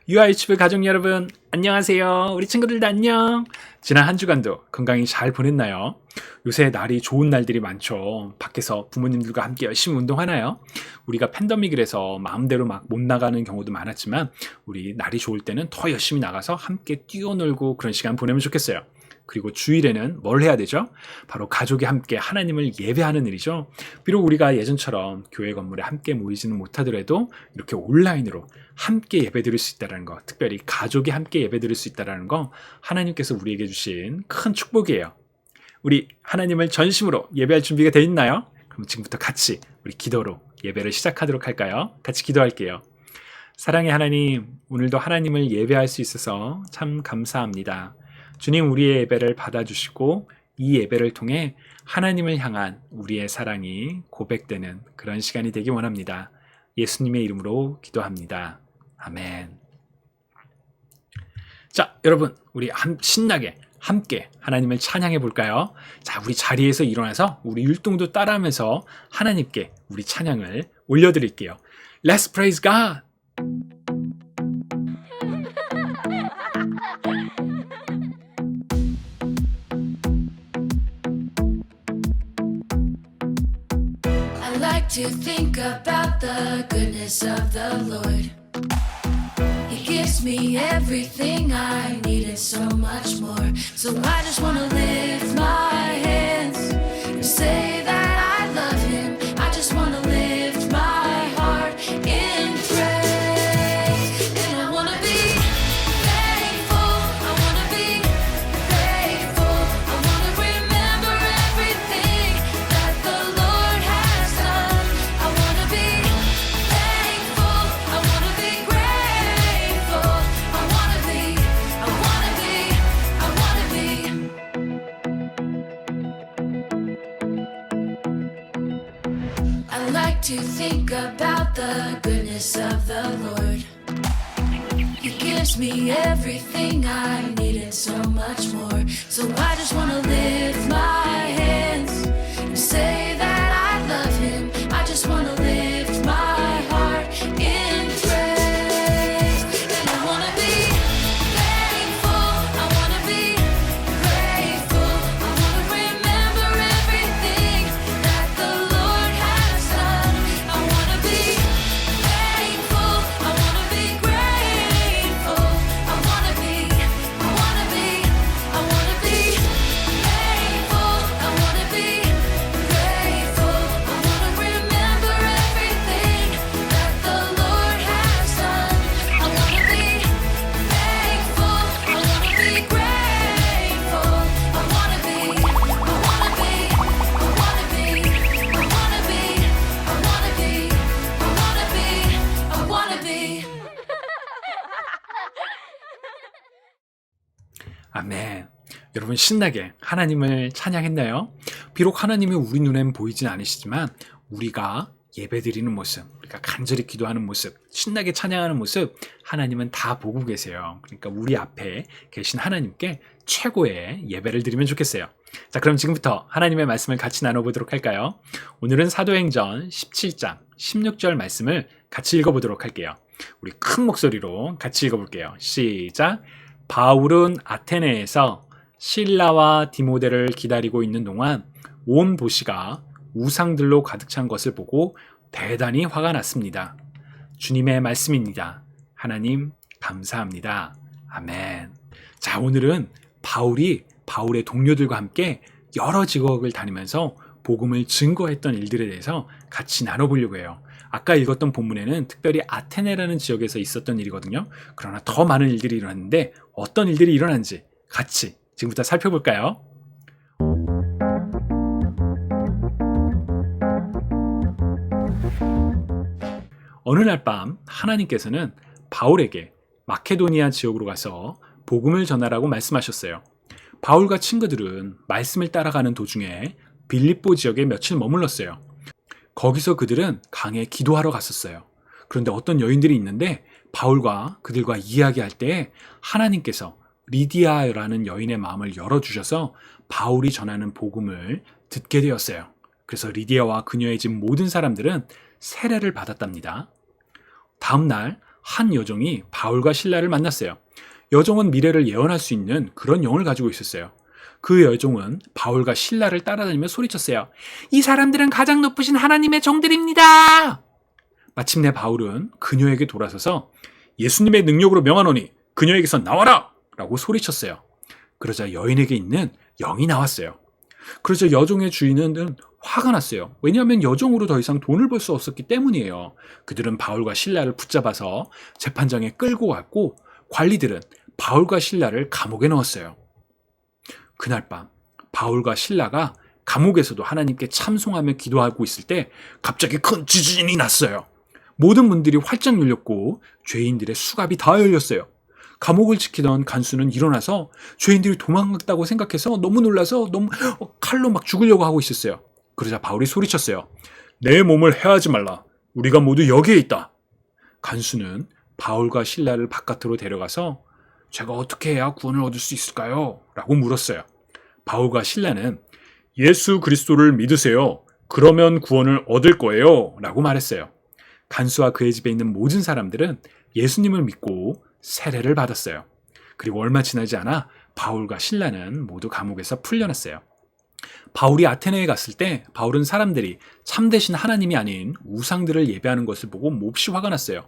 UIHB 가족 여러분, 안녕하세요. 우리 친구들도 안녕. 지난 한 주간도 건강히 잘 보냈나요? 요새 날이 좋은 날들이 많죠. 밖에서 부모님들과 함께 열심히 운동하나요? 우리가 팬데믹이라서 마음대로 막 못 나가는 경우도 많았지만 우리 날이 좋을 때는 더 열심히 나가서 함께 뛰어놀고 그런 시간 보내면 좋겠어요. 그리고 주일에는 뭘 해야 되죠? 바로 가족이 함께 하나님을 예배하는 일이죠. 비록 우리가 예전처럼 교회 건물에 함께 모이지는 못하더라도 이렇게 온라인으로 함께 예배드릴 수 있다는 거, 특별히 가족이 함께 예배드릴 수 있다는 거 하나님께서 우리에게 주신 큰 축복이에요. 우리 하나님을 전심으로 예배할 준비가 되어 있나요? 그럼 지금부터 같이 우리 기도로 예배를 시작하도록 할까요? 같이 기도할게요. 사랑의 하나님, 오늘도 하나님을 예배할 수 있어서 참 감사합니다. 주님, 우리의 예배를 받아주시고 이 예배를 통해 하나님을 향한 우리의 사랑이 고백되는 그런 시간이 되기 원합니다. 예수님의 이름으로 기도합니다. 아멘. 자, 여러분, 우리 신나게 함께 하나님을 찬양해 볼까요? 자, 우리 자리에서 일어나서 우리 율동도 따라하면서 하나님께 우리 찬양을 올려드릴게요. Let's praise God! To think about the goodness of the Lord. He gives me everything I need and so much more. So I just want to lift my hands and say that I love Him. I just want to lift my heart in praise. And I want to be thankful. I want to be grateful. I want to remember everything that the Lord has done. I want to be thankful. I want to be grateful. I want to be, I want to be, I want to be. I like to think about the goodness of the Lord. He gives me everything I need and so much more. So I just want to lift my hands and say that I love Him. I just want to lift my heart in praise. And I want to be thankful. I want to be grateful. I want to remember everything that the Lord has done. I want to be thankful. I want to be grateful. I want to be, I want to be, I want to be thankful. I want to be grateful. I want to remember everything that the Lord has done. I want to be thankful. I want to be grateful. I want to be, I want to be, I want to be, I want to be, I want to be, I want to be, I want to be. 아멘. 여러분 신나게 하나님을 찬양했나요? 비록 하나님이 우리 눈엔 보이진 않으시지만 우리가 예배드리는 모습, 우리가 간절히 기도하는 모습, 신나게 찬양하는 모습 하나님은 다 보고 계세요. 그러니까 우리 앞에 계신 하나님께 최고의 예배를 드리면 좋겠어요. 자, 그럼 지금부터 하나님의 말씀을 같이 나눠보도록 할까요? 오늘은 사도행전 17장 16절 말씀을 같이 읽어보도록 할게요. 우리 큰 목소리로 같이 읽어볼게요. 시작! 바울은 아테네에서 실라와 디모데를 기다리고 있는 동안 온 도시가 우상들로 가득 찬 것을 보고 대단히 화가 났습니다. 주님의 말씀입니다. 하나님 감사합니다. 아멘. 자, 오늘은 바울의 동료들과 함께 여러 지역을 다니면서 복음을 증거했던 일들에 대해서 같이 나눠보려고 해요. 아까 읽었던 본문에는 특별히 아테네라는 지역에서 있었던 일이거든요. 그러나 더 많은 일들이 일어났는데 어떤 일들이 일어난지 같이 지금부터 살펴볼까요? 어느 날 밤 하나님께서는 바울에게 마케도니아 지역으로 가서 복음을 전하라고 말씀하셨어요. 바울과 친구들은 말씀을 따라가는 도중에 빌립보 지역에 며칠 머물렀어요. 거기서 그들은 강에 기도하러 갔었어요. 그런데 어떤 여인들이 있는데 바울과 그들과 이야기할 때 하나님께서 리디아라는 여인의 마음을 열어주셔서 바울이 전하는 복음을 듣게 되었어요. 그래서 리디아와 그녀의 집 모든 사람들은 세례를 받았답니다. 다음 날 한 여종이 바울과 실라를 만났어요. 여종은 미래를 예언할 수 있는 그런 영을 가지고 있었어요. 그 여종은 바울과 실라를 따라다니며 소리쳤어요. 이 사람들은 가장 높으신 하나님의 종들입니다. 마침내 바울은 그녀에게 돌아서서 예수님의 능력으로 명하노니 그녀에게서 나와라! 라고 소리쳤어요. 그러자 여인에게 있는 영이 나왔어요. 그러자 여종의 주인은 화가 났어요. 왜냐하면 여종으로 더 이상 돈을 벌 수 없었기 때문이에요. 그들은 바울과 실라를 붙잡아서 재판장에 끌고 갔고 관리들은 바울과 실라를 감옥에 넣었어요. 그날 밤 바울과 실라가 감옥에서도 하나님께 참송하며 기도하고 있을 때 갑자기 큰 지진이 났어요. 모든 문들이 활짝 열렸고 죄인들의 수갑이 다 열렸어요. 감옥을 지키던 간수는 일어나서 죄인들이 도망갔다고 생각해서 너무 놀라서 칼로 막 죽으려고 하고 있었어요. 그러자 바울이 소리쳤어요. 내 몸을 해하지 말라. 우리가 모두 여기에 있다. 간수는 바울과 실라를 바깥으로 데려가서 제가 어떻게 해야 구원을 얻을 수 있을까요? 라고 물었어요. 바울과 실라는 예수 그리스도를 믿으세요. 그러면 구원을 얻을 거예요. 라고 말했어요. 간수와 그의 집에 있는 모든 사람들은 예수님을 믿고 세례를 받았어요. 그리고 얼마 지나지 않아 바울과 실라는 모두 감옥에서 풀려났어요. 바울이 아테네에 갔을 때 바울은 사람들이 참되신 하나님이 아닌 우상들을 예배하는 것을 보고 몹시 화가 났어요.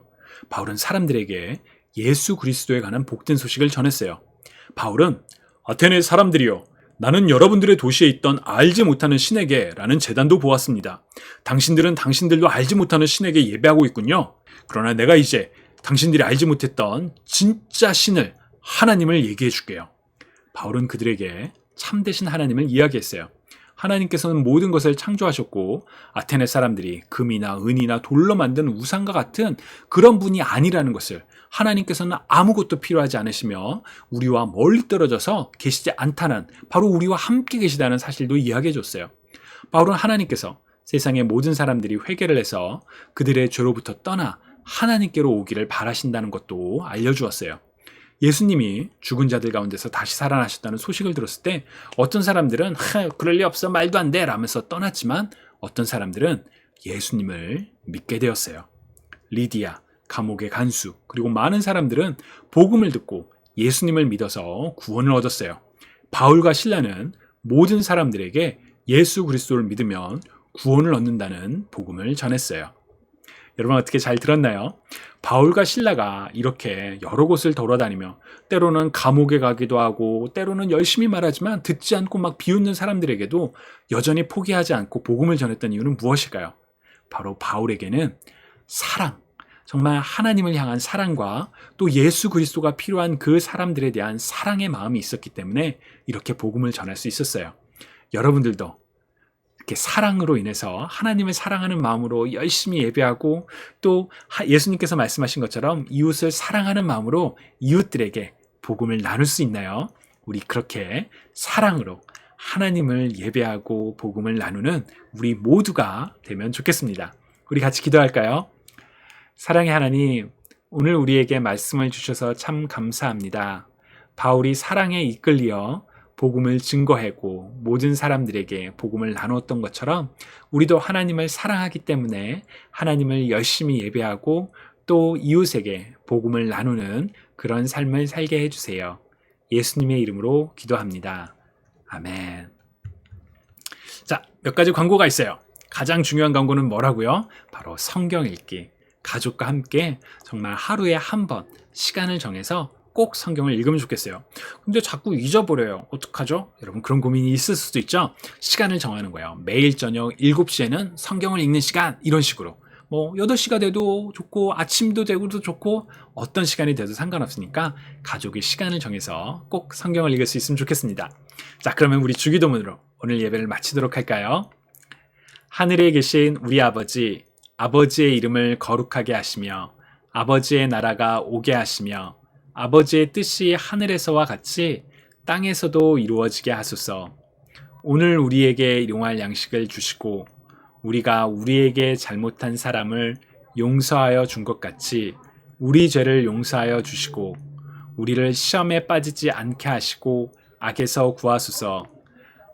바울은 사람들에게 예수 그리스도에 관한 복된 소식을 전했어요. 바울은 아테네 사람들이여, 나는 여러분들의 도시에 있던 알지 못하는 신에게 라는 제단도 보았습니다. 당신들은 당신들도 알지 못하는 신에게 예배하고 있군요. 그러나 내가 이제 당신들이 알지 못했던 진짜 신을, 하나님을 얘기해 줄게요. 바울은 그들에게 참되신 하나님을 이야기했어요. 하나님께서는 모든 것을 창조하셨고 아테네 사람들이 금이나 은이나 돌로 만든 우상과 같은 그런 분이 아니라는 것을, 하나님께서는 아무것도 필요하지 않으시며 우리와 멀리 떨어져서 계시지 않다는, 바로 우리와 함께 계시다는 사실도 이야기해 줬어요. 바울은 하나님께서 세상의 모든 사람들이 회개를 해서 그들의 죄로부터 떠나 하나님께로 오기를 바라신다는 것도 알려주었어요. 예수님이 죽은 자들 가운데서 다시 살아나셨다는 소식을 들었을 때 어떤 사람들은 그럴 리 없어, 말도 안 돼 라면서 떠났지만 어떤 사람들은 예수님을 믿게 되었어요. 리디아, 감옥의 간수, 그리고 많은 사람들은 복음을 듣고 예수님을 믿어서 구원을 얻었어요. 바울과 실라는 모든 사람들에게 예수 그리스도를 믿으면 구원을 얻는다는 복음을 전했어요. 여러분 어떻게 잘 들었나요? 바울과 실라가 이렇게 여러 곳을 돌아다니며 때로는 감옥에 가기도 하고 때로는 열심히 말하지만 듣지 않고 막 비웃는 사람들에게도 여전히 포기하지 않고 복음을 전했던 이유는 무엇일까요? 바로 바울에게는 사랑, 정말 하나님을 향한 사랑과 또 예수 그리스도가 필요한 그 사람들에 대한 사랑의 마음이 있었기 때문에 이렇게 복음을 전할 수 있었어요. 여러분들도 이렇게 사랑으로 인해서 하나님을 사랑하는 마음으로 열심히 예배하고 또 예수님께서 말씀하신 것처럼 이웃을 사랑하는 마음으로 이웃들에게 복음을 나눌 수 있나요? 우리 그렇게 사랑으로 하나님을 예배하고 복음을 나누는 우리 모두가 되면 좋겠습니다. 우리 같이 기도할까요? 사랑의 하나님, 오늘 우리에게 말씀을 주셔서 참 감사합니다. 바울이 사랑에 이끌려 복음을 증거하고 모든 사람들에게 복음을 나누었던 것처럼 우리도 하나님을 사랑하기 때문에 하나님을 열심히 예배하고 또 이웃에게 복음을 나누는 그런 삶을 살게 해주세요. 예수님의 이름으로 기도합니다. 아멘. 자, 몇 가지 광고가 있어요. 가장 중요한 광고는 뭐라고요? 바로 성경 읽기. 가족과 함께 정말 하루에 한 번 시간을 정해서 꼭 성경을 읽으면 좋겠어요. 근데 자꾸 잊어버려요. 어떡하죠? 여러분 그런 고민이 있을 수도 있죠? 시간을 정하는 거예요. 매일 저녁 7시에는 성경을 읽는 시간, 이런 식으로. 8시가 돼도 좋고 아침도 되고도 좋고 어떤 시간이 돼도 상관없으니까 가족이 시간을 정해서 꼭 성경을 읽을 수 있으면 좋겠습니다. 자, 그러면 우리 주기도문으로 오늘 예배를 마치도록 할까요? 하늘에 계신 우리 아버지, 아버지의 이름을 거룩하게 하시며 아버지의 나라가 오게 하시며 아버지의 뜻이 하늘에서와 같이 땅에서도 이루어지게 하소서. 오늘 우리에게 일용할 양식을 주시고 우리가 우리에게 잘못한 사람을 용서하여 준 것 같이 우리 죄를 용서하여 주시고 우리를 시험에 빠지지 않게 하시고 악에서 구하소서.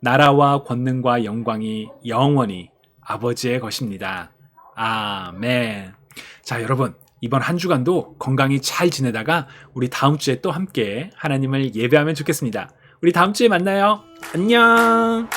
나라와 권능과 영광이 영원히 아버지의 것입니다. 아멘. 자, 여러분, 이번 한 주간도 건강히 잘 지내다가 우리 다음 주에 또 함께 하나님을 예배하면 좋겠습니다. 우리 다음 주에 만나요. 안녕.